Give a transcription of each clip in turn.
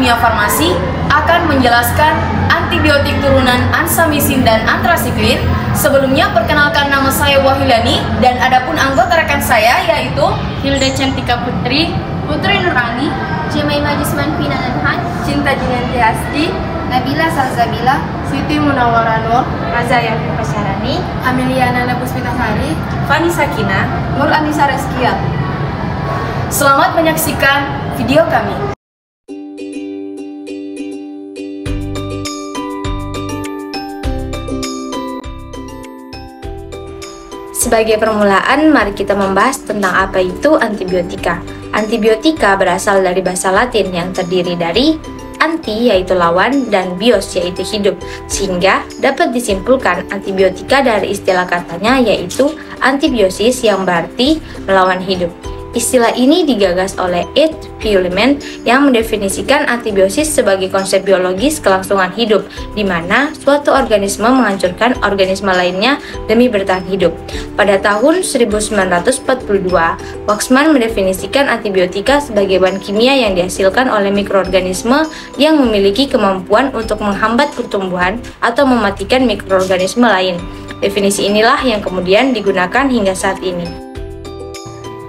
Kimia Farmasi akan menjelaskan antibiotik turunan ansamisin dan antrasiklin. Sebelumnya perkenalkan, nama saya Wahyulani dan adapun anggota rekan saya yaitu Hilda Cantika Putri, Putri Nurani, Jemaimah Jusman Pina Lanhan, Cinta Jinanti Hasdi, Nabila Salsabila, Siti Munawwara Nur, Azaya Pasyarani, Amelia Nana Puspitasari, Fani Sakina, Nur Anissa Reskia. Selamat menyaksikan video kami. Sebagai permulaan, mari kita membahas tentang apa itu antibiotika. Antibiotika berasal dari bahasa Latin yang terdiri dari anti yaitu lawan dan bios yaitu hidup, sehingga dapat disimpulkan antibiotika dari istilah katanya yaitu antibiosis yang berarti melawan hidup. Istilah ini digagas oleh Ed Pullman yang mendefinisikan antibiosis sebagai konsep biologis kelangsungan hidup, di mana suatu organisme menghancurkan organisme lainnya demi bertahan hidup. Pada tahun 1942, Waxman mendefinisikan antibiotika sebagai bahan kimia yang dihasilkan oleh mikroorganisme yang memiliki kemampuan untuk menghambat pertumbuhan atau mematikan mikroorganisme lain. Definisi inilah yang kemudian digunakan hingga saat ini.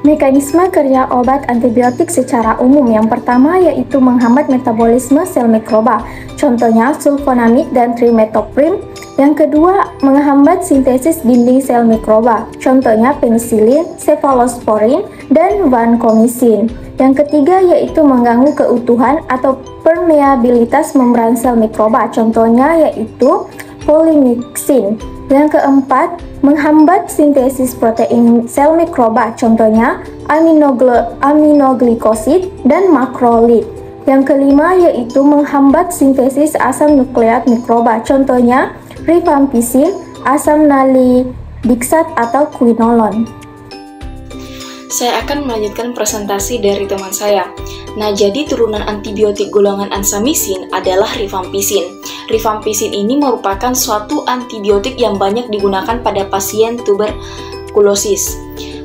Mekanisme kerja obat antibiotik secara umum yang pertama yaitu menghambat metabolisme sel mikroba, contohnya sulfonamid dan trimethoprim. Yang kedua, menghambat sintesis dinding sel mikroba, contohnya penisilin, cefalosporin, dan vancomycin. Yang ketiga yaitu mengganggu keutuhan atau permeabilitas membran sel mikroba, contohnya yaitu polymyxin. Yang keempat, menghambat sintesis protein sel mikroba, contohnya aminoglykosid dan makrolid. Yang kelima yaitu menghambat sintesis asam nukleat mikroba, contohnya rifampicin, asam nalidiksat atau quinolone. Saya akan melanjutkan presentasi dari teman saya. Nah, jadi turunan antibiotik golongan ansamisin adalah rifampicin. Rifampicin ini merupakan suatu antibiotik yang banyak digunakan pada pasien tuberkulosis.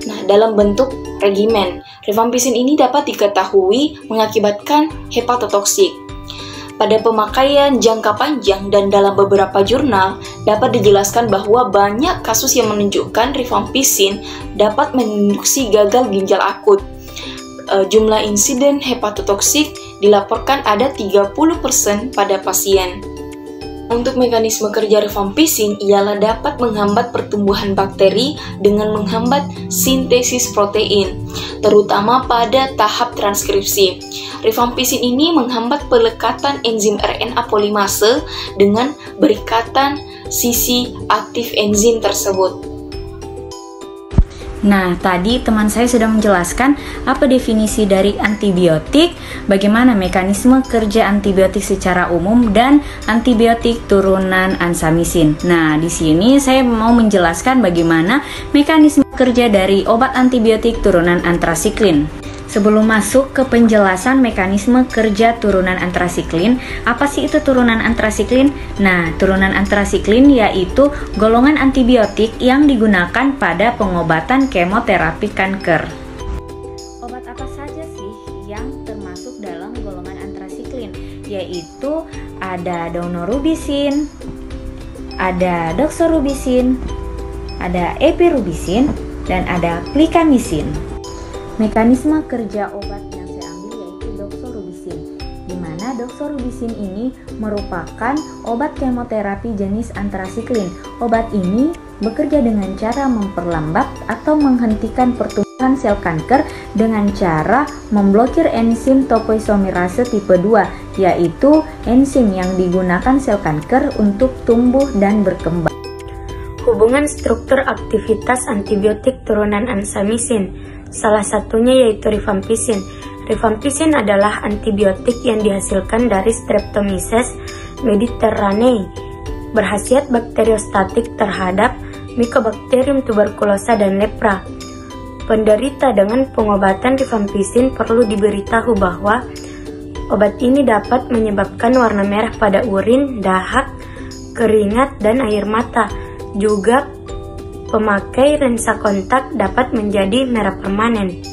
Nah, dalam bentuk regimen, rifampicin ini dapat diketahui mengakibatkan hepatotoksik. Pada pemakaian jangka panjang dan dalam beberapa jurnal, dapat dijelaskan bahwa banyak kasus yang menunjukkan rifampicin dapat menginduksi gagal ginjal akut. Jumlah insiden hepatotoksik dilaporkan ada 30% pada pasien. Untuk mekanisme kerja rifampicin ialah dapat menghambat pertumbuhan bakteri dengan menghambat sintesis protein, terutama pada tahap transkripsi. Rifampicin ini menghambat pelekatan enzim RNA polimase dengan berikatan sisi aktif enzim tersebut. Nah, tadi teman saya sudah menjelaskan apa definisi dari antibiotik, bagaimana mekanisme kerja antibiotik secara umum, dan antibiotik turunan ansamisin. Nah, di sini saya mau menjelaskan bagaimana mekanisme kerja dari obat antibiotik turunan antrasiklin. Sebelum masuk ke penjelasan mekanisme kerja turunan antrasiklin, apa sih itu turunan antrasiklin? Nah, turunan antrasiklin yaitu golongan antibiotik yang digunakan pada pengobatan kemoterapi kanker. Obat apa saja sih yang termasuk dalam golongan antrasiklin? Yaitu ada daunorubicin, ada doxorubicin, ada epirubicin, dan ada plikamycin. Mekanisme kerja obat yang saya ambil yaitu doxorubicin, di mana doxorubicin ini merupakan obat kemoterapi jenis antrasiklin. Obat ini bekerja dengan cara memperlambat atau menghentikan pertumbuhan sel kanker dengan cara memblokir enzim topoisomerase tipe 2, yaitu enzim yang digunakan sel kanker untuk tumbuh dan berkembang. Hubungan struktur aktivitas antibiotik turunan ansamisin. Salah satunya yaitu rifampicin. Rifampicin adalah antibiotik yang dihasilkan dari Streptomyces mediterranei, berkhasiat bakteriostatik terhadap Mycobacterium tuberculosa dan lepra. Penderita dengan pengobatan rifampicin perlu diberitahu bahwa obat ini dapat menyebabkan warna merah pada urin, dahak, keringat, dan air mata. Juga pemakai lensa kontak dapat menjadi merah permanen.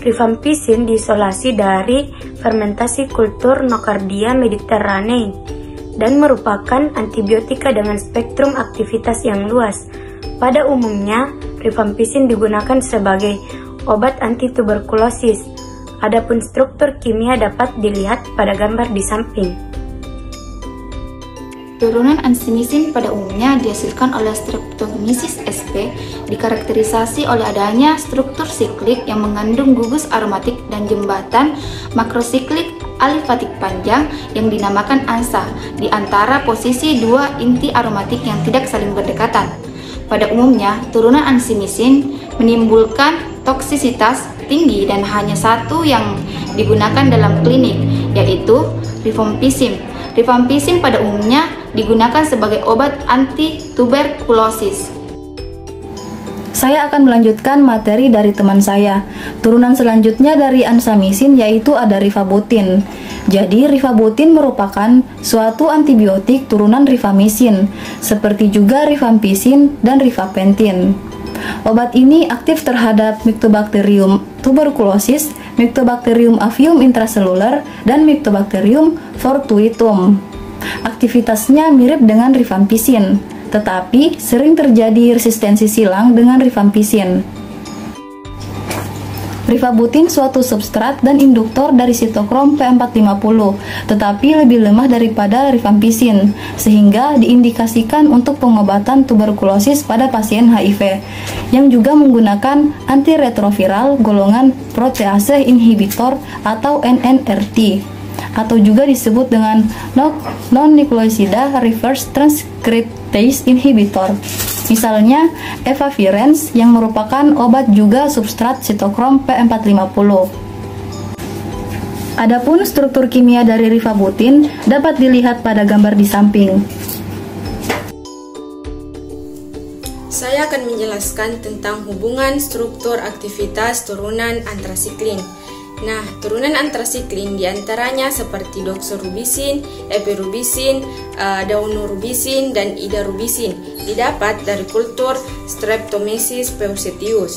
Rifampisin diisolasi dari fermentasi kultur Nocardia mediterranei dan merupakan antibiotika dengan spektrum aktivitas yang luas. Pada umumnya, rifampisin digunakan sebagai obat anti tuberkulosis. Adapun struktur kimia dapat dilihat pada gambar di samping. Turunan ansamicin pada umumnya dihasilkan oleh Streptomyces sp, dikarakterisasi oleh adanya struktur siklik yang mengandung gugus aromatik dan jembatan makrosiklik alifatik panjang yang dinamakan ANSA di antara posisi dua inti aromatik yang tidak saling berdekatan. Pada umumnya, turunan ansamicin menimbulkan toksisitas tinggi dan hanya satu yang digunakan dalam klinik, yaitu rifampisin. Rifampisin pada umumnya digunakan sebagai obat anti tuberkulosis. Saya akan melanjutkan materi dari teman saya. Turunan selanjutnya dari ansamicin yaitu ada rifabutin. Jadi rifabutin merupakan suatu antibiotik turunan rifamicin, seperti juga rifampisin dan rifapentin. Obat ini aktif terhadap Mycobacterium tuberculosis, Mycobacterium avium intracellular, dan Mycobacterium fortuitum. Aktivitasnya mirip dengan rifampisin, tetapi sering terjadi resistensi silang dengan rifampisin. Rifabutin suatu substrat dan induktor dari sitokrom P450, tetapi lebih lemah daripada rifampisin, sehingga diindikasikan untuk pengobatan tuberkulosis pada pasien HIV, yang juga menggunakan antiretroviral golongan protease inhibitor atau NNRT, atau juga disebut dengan non-nucleoside reverse transcriptase inhibitor. Misalnya efavirenz yang merupakan obat juga substrat sitokrom P450. Adapun struktur kimia dari rifabutin dapat dilihat pada gambar di samping. Saya akan menjelaskan tentang hubungan struktur aktivitas turunan antrasiklin. Nah, turunan antrasiklin diantaranya seperti doxorubisin, epirubisin, daunorubisin, dan idarubisin didapat dari kultur Streptomyces paucetius.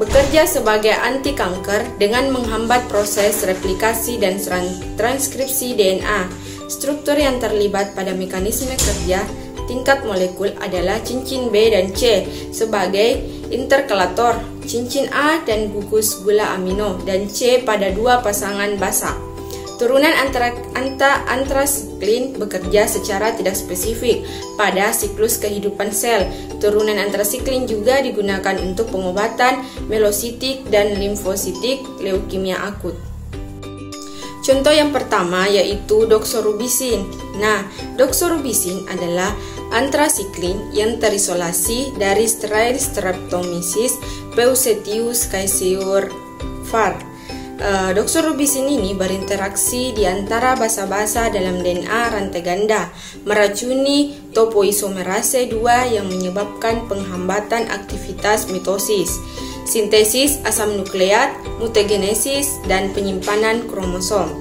Bekerja sebagai anti kanker dengan menghambat proses replikasi dan transkripsi DNA. Struktur yang terlibat pada mekanisme kerja tingkat molekul adalah cincin B dan C sebagai interkalator, cincin A dan gugus gula amino, dan C pada dua pasangan basa. Turunan antrasiklin bekerja secara tidak spesifik pada siklus kehidupan sel. Turunan antrasiklin juga digunakan untuk pengobatan melositik dan limfositik leukemia akut. Contoh yang pertama yaitu doxorubisin. Nah, doxorubisin adalah antrasiklin yang terisolasi dari strain Streptomyces paucetius caeseor var. Doxorubisin ini berinteraksi di antara basa-basa dalam DNA rantai ganda, meracuni topoisomerase 2 yang menyebabkan penghambatan aktivitas mitosis, sintesis asam nukleat, mutagenesis, dan penyimpanan kromosom.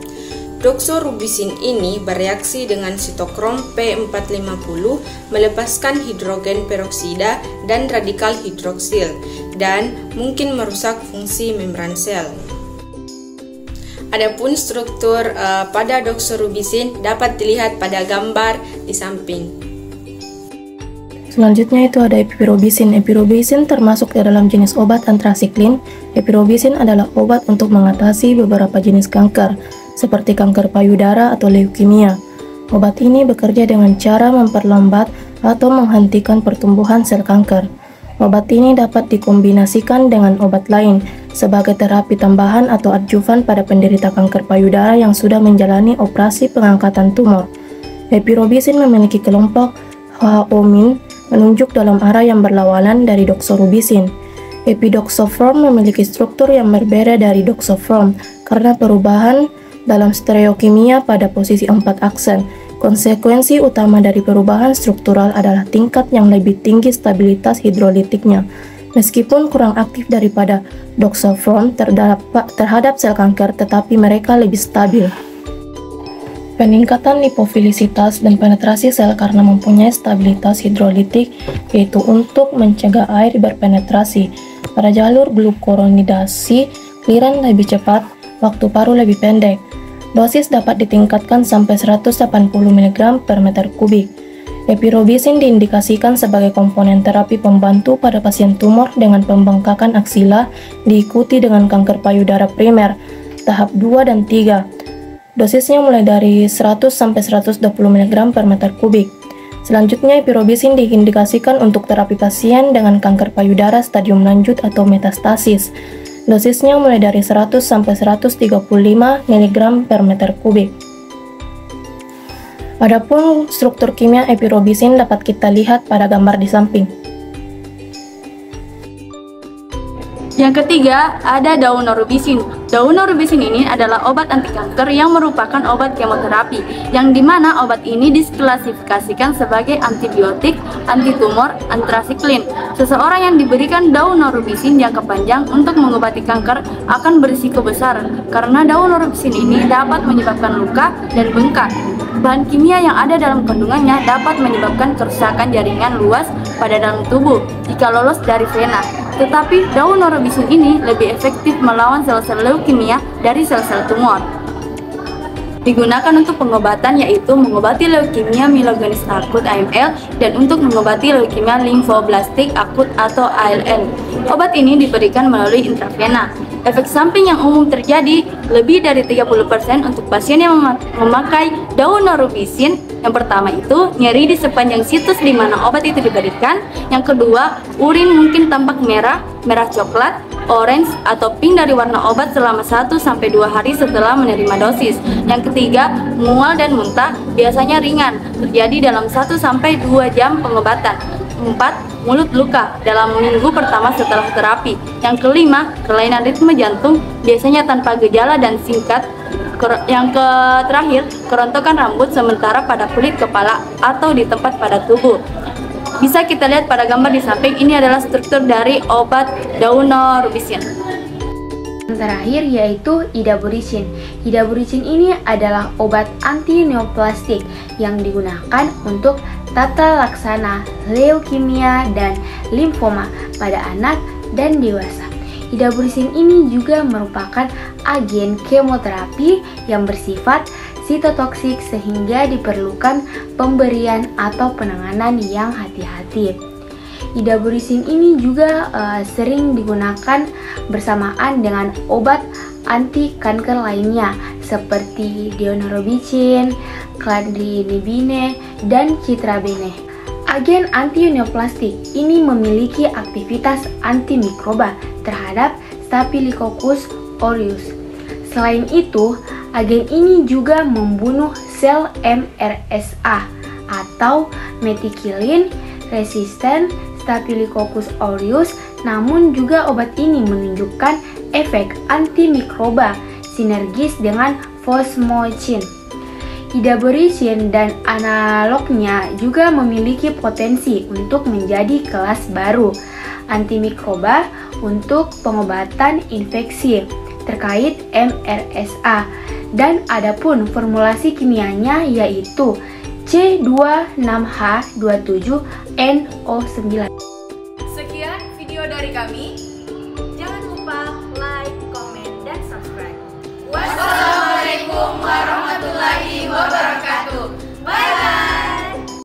Doxorubisin ini bereaksi dengan sitokrom P450 melepaskan hidrogen peroksida dan radikal hidroksil dan mungkin merusak fungsi membran sel. Adapun struktur pada doxorubisin dapat dilihat pada gambar di samping. Selanjutnya itu ada epirobisin. Epirobisin termasuk di dalam jenis obat antrasiklin. Epirobisin adalah obat untuk mengatasi beberapa jenis kanker, seperti kanker payudara atau leukemia. Obat ini bekerja dengan cara memperlambat atau menghentikan pertumbuhan sel kanker. Obat ini dapat dikombinasikan dengan obat lain sebagai terapi tambahan atau adjuvan pada penderita kanker payudara yang sudah menjalani operasi pengangkatan tumor. Epirobisin memiliki kelompok HO- menunjuk dalam arah yang berlawanan dari doxorubisin. Epidoxoform memiliki struktur yang berbeda dari doxoform karena perubahan dalam stereokimia pada posisi 4 aksen. Konsekuensi utama dari perubahan struktural adalah tingkat yang lebih tinggi stabilitas hidrolitiknya. Meskipun kurang aktif daripada doxoform terhadap sel kanker, tetapi mereka lebih stabil. Peningkatan lipofilisitas dan penetrasi sel karena mempunyai stabilitas hidrolitik, yaitu untuk mencegah air berpenetrasi. Pada jalur glukuronidasi, clearance lebih cepat, waktu paru lebih pendek. Dosis dapat ditingkatkan sampai 180 mg per meter kubik. Epirobisin diindikasikan sebagai komponen terapi pembantu pada pasien tumor dengan pembengkakan aksila diikuti dengan kanker payudara primer, tahap 2 dan 3. Dosisnya mulai dari 100 sampai 120 mg per meter kubik. Selanjutnya, epirobisin diindikasikan untuk terapi pasien dengan kanker payudara stadium lanjut atau metastasis. Dosisnya mulai dari 100 sampai 135 mg per meter kubik. Adapun struktur kimia epirobisin dapat kita lihat pada gambar di samping. Yang ketiga, ada daunorubicin. Daunorubicin ini adalah obat anti kanker yang merupakan obat kemoterapi, yang dimana obat ini diklasifikasikan sebagai antibiotik, antitumor, antrasiklin. Seseorang yang diberikan daunorubicin jangka panjang untuk mengobati kanker akan berisiko besar, karena daunorubicin ini dapat menyebabkan luka dan bengkak. Bahan kimia yang ada dalam kandungannya dapat menyebabkan kerusakan jaringan luas pada dalam tubuh jika lolos dari vena. Tetapi daunorubicin ini lebih efektif melawan sel-sel leukemia dari sel-sel tumor. Digunakan untuk pengobatan yaitu mengobati leukemia myelogenis akut AML dan untuk mengobati leukemia limfoblastik akut atau ALL. Obat ini diberikan melalui intravena. Efek samping yang umum terjadi lebih dari 30% untuk pasien yang memakai daunorubicin. Yang pertama itu nyeri di sepanjang situs di mana obat itu diberikan. Yang kedua, urin mungkin tampak merah, merah coklat, orange atau pink dari warna obat selama 1-2 hari setelah menerima dosis. Yang ketiga, mual dan muntah biasanya ringan, terjadi dalam 1-2 jam pengobatan. 4. Mulut luka dalam minggu pertama setelah terapi. Yang kelima, kelainan ritme jantung biasanya tanpa gejala dan singkat. Yang terakhir, kerontokan rambut sementara pada kulit kepala atau di tempat pada tubuh. Bisa kita lihat pada gambar di samping, ini adalah struktur dari obat daunorubicin. Yang terakhir yaitu idaburicin. Idaburicin ini adalah obat anti neoplastik yang digunakan untuk tata laksana leukemia dan limfoma pada anak dan dewasa. Idaburicin ini juga merupakan agen kemoterapi yang bersifat sitotoksik sehingga diperlukan pemberian atau penanganan yang hati-hati. Idaburicin ini juga sering digunakan bersamaan dengan obat anti kanker lainnya seperti daunorubicin, cladribine, dan citrabine. Agen anti-neoplastik ini memiliki aktivitas antimikroba terhadap Staphylococcus aureus. Selain itu, agen ini juga membunuh sel MRSA atau methicillin resistant Staphylococcus aureus. Namun juga obat ini menunjukkan efek antimikroba sinergis dengan fosmocin. Idaburicin dan analognya juga memiliki potensi untuk menjadi kelas baru antimikroba untuk pengobatan infeksi terkait MRSA, dan adapun formulasi kimianya yaitu C26H27NO9. Sekian video dari kami. Jangan lupa like, comment, dan subscribe. Wassalamualaikum warahmatullahi wabarakatuh. Bye bye.